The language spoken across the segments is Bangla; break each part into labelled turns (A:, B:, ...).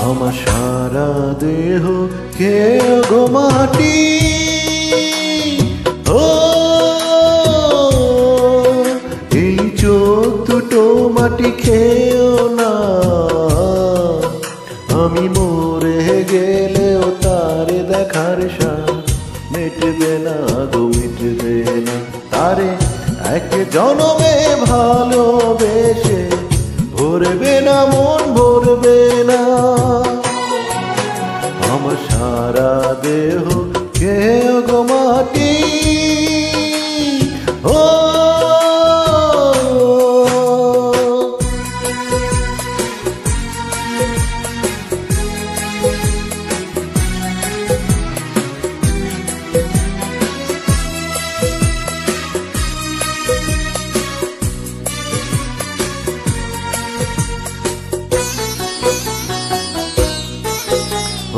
A: আমার সারা দেহ খেয়ে গো মাটি, ও এই চোখ দুটো মাটি খেয়েও না। আমি মরে গেলেও তারে দেখার স্বাদ মিটবে না গো, মিটবে না। তারে এক জনমে ভালোবেসে ভরবে না মন, ভরবে না। আমার সারা দেহ খেয়ে গো মাটি, ও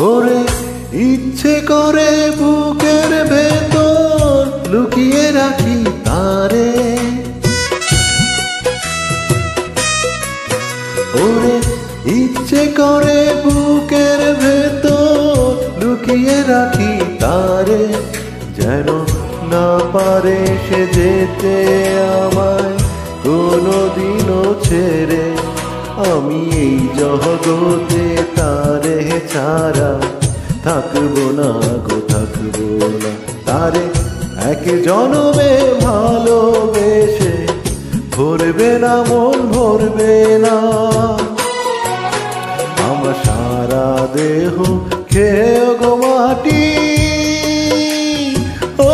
A: ওরে ইচ্ছে করে বুকের ভেতর লুকিয়ে রাখি তারে, ওরে ইচ্ছে করে বুকের ভেতর লুকিয়ে রাখি তারে। যেন না পারে সে যেতে আমায় কোনোদিনও ছেড়ে। আমি এই জগতে তারে ছাড়া থাকবো না গো, থাকবো না। তারে এক জনমে ভালোবেসে ভরবে না মন, ভরবে না। আমার সারা দেহ খেয়ে গো মাটি, ও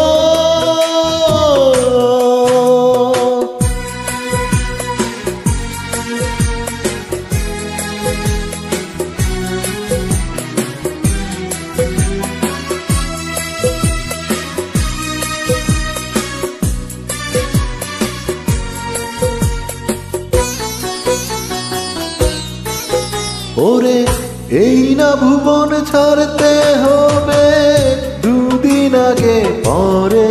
A: ওরে এই না ভুবন ছাড়তে হবে দুদিন আগে পরে।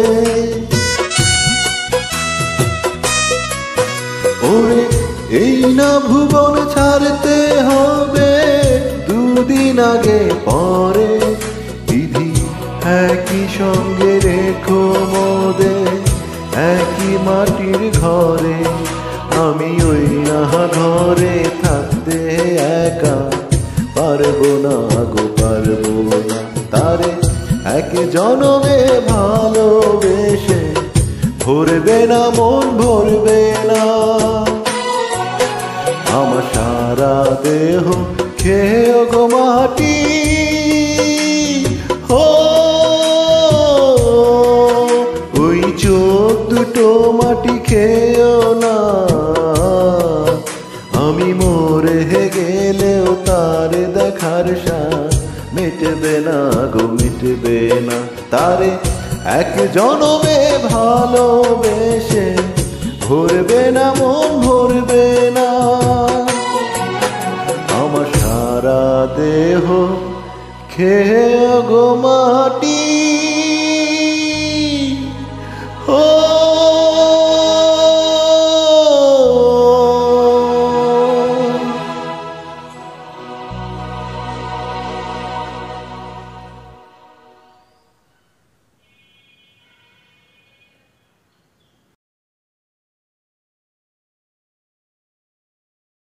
A: ওরে এই না ভুবন ছাড়তে হবে দুদিন আগে পরে। বিধি একই সঙ্গে রেখো মোদের একই মাটির ঘরে। আমি ওই না ঘরে থাকতে একা পারবো না গো, পারবো না। তারে এক জনমে ভালোবেসে ভরবে না মন, ভরবে না। আমার সারা দেহ খেয়ে গো মাটি, ও ওই চোখ দুটো মাটি খেয়েও না। আমি মরে গেলেও তারে দেখার স্বাদ মিটবে না গো, মিটবে না। তারে এক জনমে ভালোবেসে ভরবে না মন, ভরবে না। আমার সারা দেহ খেয়ে গো মাটি।